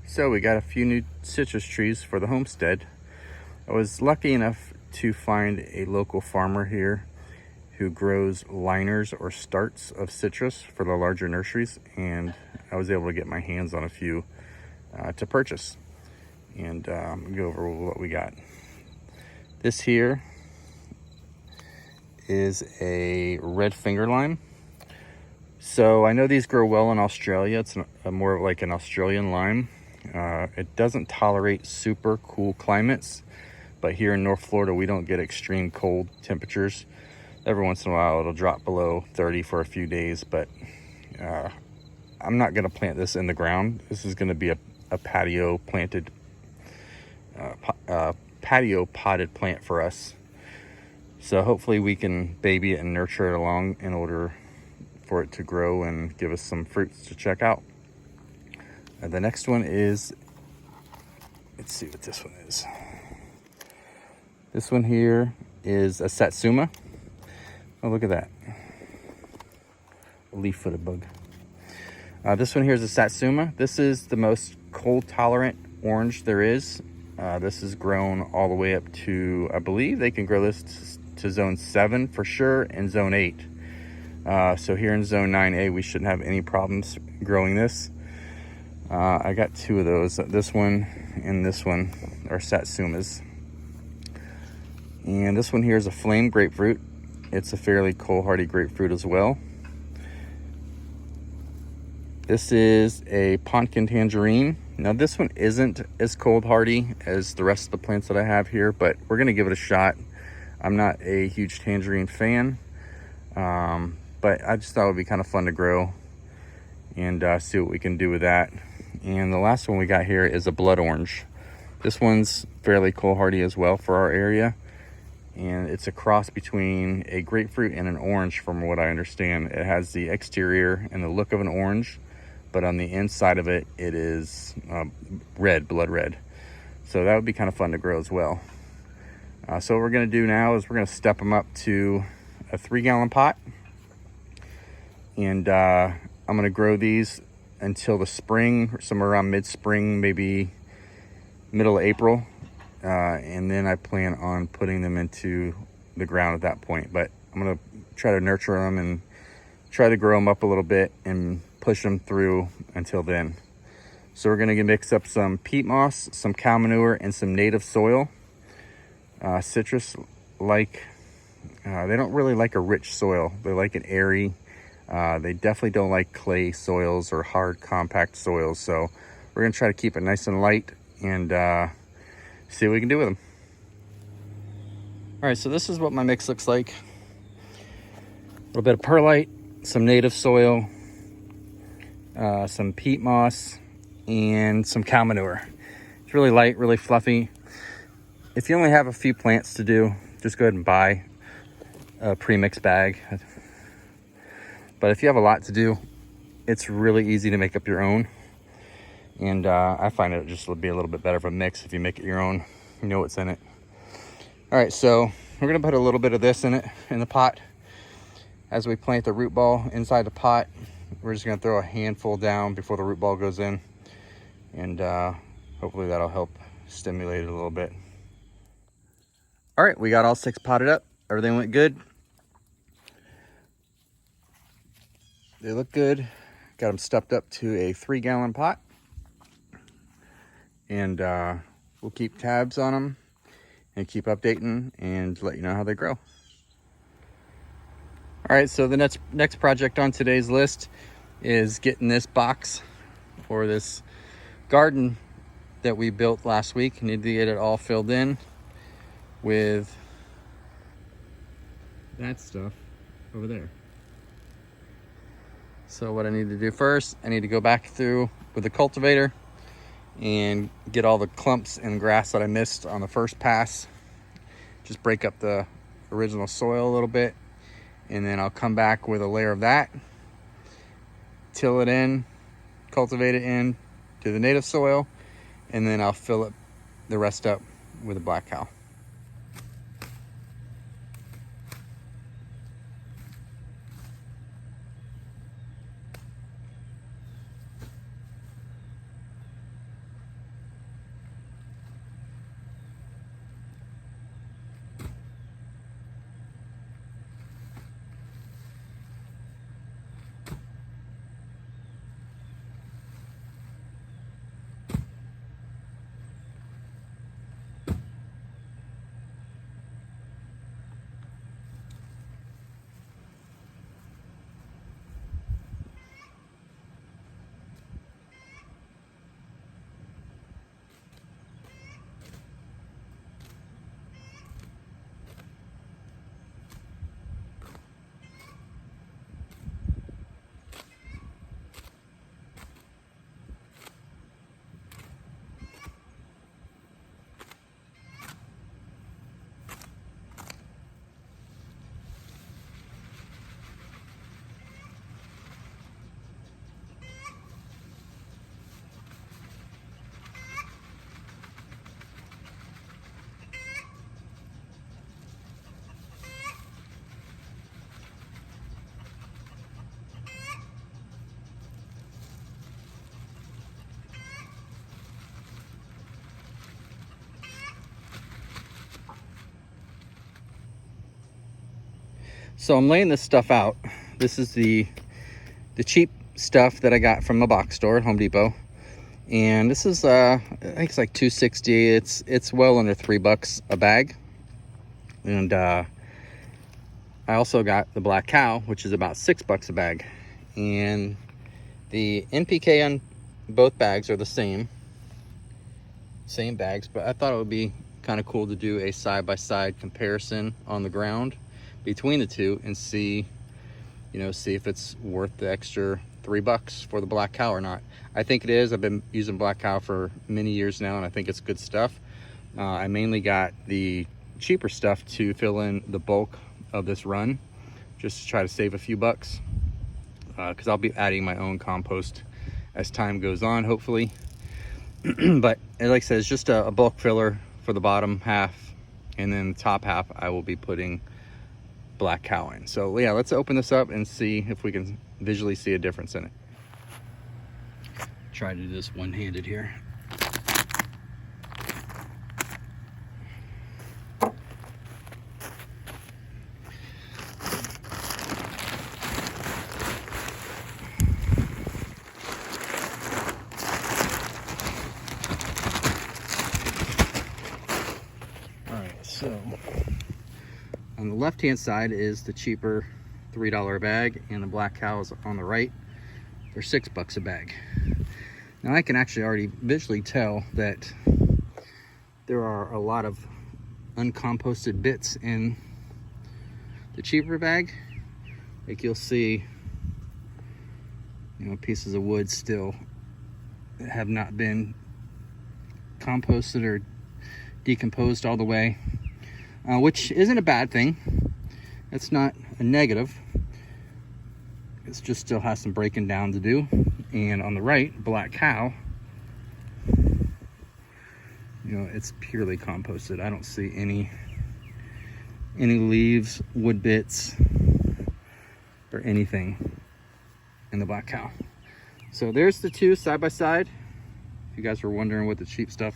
So we got a few new citrus trees for the homestead. I was lucky enough to find a local farmer here who grows liners or starts of citrus for the larger nurseries, and I was able to get my hands on a few to purchase and go over what we got. This here is a red finger lime. So I know these grow well in Australia. It's more like an Australian lime. It doesn't tolerate super cool climates, but here in North Florida we don't get extreme cold temperatures. Every once in a while it'll drop below 30 for a few days, but I'm not going to plant this in the ground. This is going to be a patio planted patio potted plant for us. So hopefully we can baby it and nurture it along in order for it to grow and give us some fruits to check out. The next one is, let's see what this one is. This one here is a satsuma. Oh, look at that. A leaf-footed bug. This one here is a satsuma. This is the most cold tolerant orange there is. This is grown all the way up to, I believe they can grow this to zone 7 for sure and zone 8. So here in zone 9A, we shouldn't have any problems growing this. I got 2 of those. This one and this one are satsumas. And this one here is a flame grapefruit. It's a fairly cold hardy grapefruit as well. This is a pumpkin tangerine. Now this one isn't as cold hardy as the rest of the plants that I have here, but we're gonna give it a shot. I'm not a huge tangerine fan, but I just thought it would be kind of fun to grow and see what we can do with that. And the last one we got here is a blood orange. This one's fairly cold hardy as well for our area, and it's a cross between a grapefruit and an orange from what I understand. It has the exterior and the look of an orange, but on the inside of it, it is red, blood red. So that would be kind of fun to grow as well. So what we're gonna do now is we're gonna step them up to a 3-gallon pot. And I'm gonna grow these until the spring, somewhere around mid-spring, maybe middle of April. And then I plan on putting them into the ground at that point. But I'm gonna try to nurture them and try to grow them up a little bit and push them through until then. So we're gonna mix up some peat moss, some cow manure, and some native soil. Citrus they don't really like a rich soil. They like an airy. They definitely don't like clay soils or hard compact soils. So we're gonna try to keep it nice and light and see what we can do with them. All right, so this is what my mix looks like. A little bit of perlite, some native soil, some peat moss, and some cow manure. It's really light, really fluffy. If you only have a few plants to do, just go ahead and buy a pre-mixed bag. But if you have a lot to do, it's really easy to make up your own. And I find it just would be a little bit better of a mix if you make it your own. You know what's in it. All right, so we're gonna put a little bit of this in it, in the pot. As we plant the root ball inside the pot, we're just gonna throw a handful down before the root ball goes in. And hopefully that'll help stimulate it a little bit. All right, we got all 6 potted up. Everything went good. They look good. Got them stepped up to a 3-gallon pot. And we'll keep tabs on them and keep updating and let you know how they grow. All right, so the next project on today's list is getting this box for this garden that we built last week. Need to get it all filled in with that stuff over there. So what I need to do first, I need to go back through with the cultivator and get all the clumps and grass that I missed on the first pass. Just break up the original soil a little bit, and then I'll come back with a layer of that, till it in, cultivate it in to the native soil, and then I'll fill it the rest up with a black cow. So I'm laying this stuff out. This is the cheap stuff that I got from a box store at Home Depot. And this is I think it's like $2.60. It's well under $3 a bag. And I also got the black cow, which is about $6 a bag. And the NPK on both bags are the same bags, but I thought it would be kind of cool to do a side-by-side comparison on the ground between the two and see if it's worth the extra $3 for the black cow or not. I think it is. I've been using black cow for many years now, and I think it's good stuff. I mainly got the cheaper stuff to fill in the bulk of this run, just to try to save a few bucks, because I'll be adding my own compost as time goes on, hopefully. But like I said, it's just a bulk filler for the bottom half, and then the top half I will be putting black cow in. So yeah, let's open this up and see if we can visually see a difference in it. Try to do this one-handed here. So on the left hand side is the cheaper $3 a bag, and the black cow is on the right. They're $6 a bag. Now I can actually already visually tell that there are a lot of uncomposted bits in the cheaper bag. Like you'll see, pieces of wood still that have not been composted or decomposed all the way. Which isn't a bad thing. It's not a negative. It just still has some breaking down to do. And on the right, black cow, it's purely composted. I don't see any leaves, wood bits, or anything in the black cow. So there's the two side by side. If you guys were wondering what the cheap stuff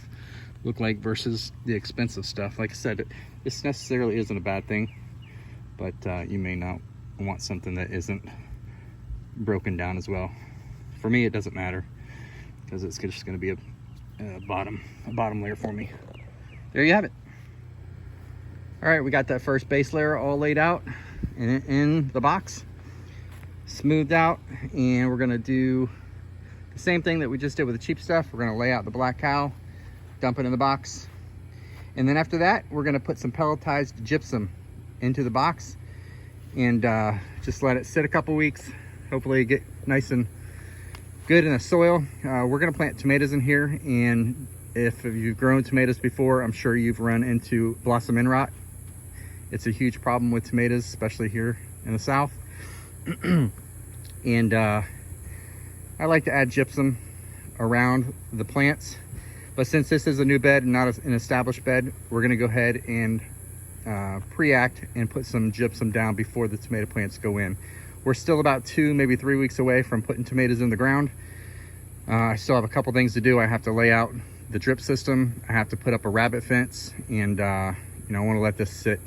look like versus the expensive stuff. Like I said, this necessarily isn't a bad thing, but you may not want something that isn't broken down as well. For me, it doesn't matter, because it's just going to be a bottom layer for me. There you have it. All right, we got that first base layer all laid out in the box, smoothed out, and we're going to do the same thing that we just did with the cheap stuff. We're going to lay out the black cow, dump it in the box, and then after that we're going to put some pelletized gypsum into the box and just let it sit a couple weeks, hopefully get nice and good in the soil. We're going to plant tomatoes in here, and if you've grown tomatoes before, I'm sure you've run into blossom end rot. It's a huge problem with tomatoes, especially here in the south. And I like to add gypsum around the plants. But since this is a new bed and not an established bed, we're going to go ahead and pre-act and put some gypsum down before the tomato plants go in. We're still about 2, maybe 3 weeks away from putting tomatoes in the ground. I still have a couple things to do. I have to lay out the drip system. I have to put up a rabbit fence, and I want to let this sit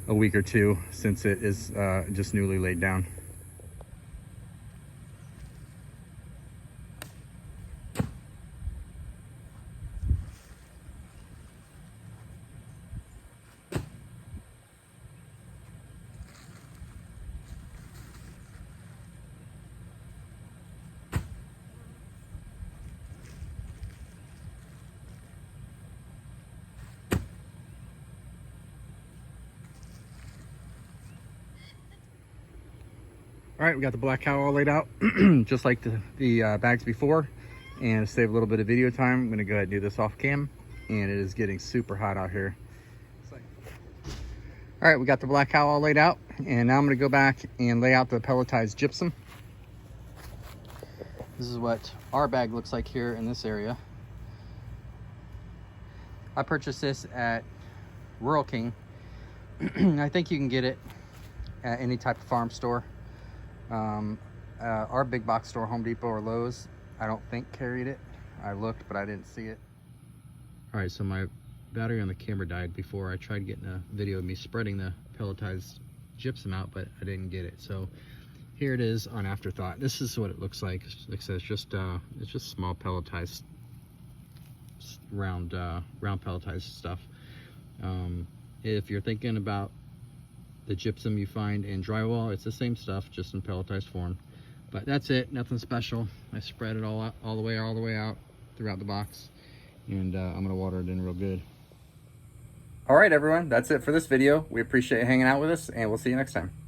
a week or two since it is just newly laid down. All right, we got the black cow all laid out, just like the bags before. And to save a little bit of video time, I'm gonna go ahead and do this off cam. And it is getting super hot out here. All right, we got the black cow all laid out. And now I'm gonna go back and lay out the pelletized gypsum. This is what our bag looks like here in this area. I purchased this at Rural King. I think you can get it at any type of farm store. Our big box store, Home Depot or Lowe's, I don't think carried it. I looked, but I didn't see it. All right, so my battery on the camera died before I tried getting a video of me spreading the pelletized gypsum out, but I didn't get it. So here it is on afterthought. This is what it looks like. Like I said, it's just small pelletized, round pelletized stuff. If you're thinking about the gypsum you find in drywall, it's the same stuff, just in pelletized form. But that's it, nothing special. I spread it all out, all the way out throughout the box, and I'm gonna water it in real good. All right, everyone, that's it for this video. We appreciate you hanging out with us, and we'll see you next time.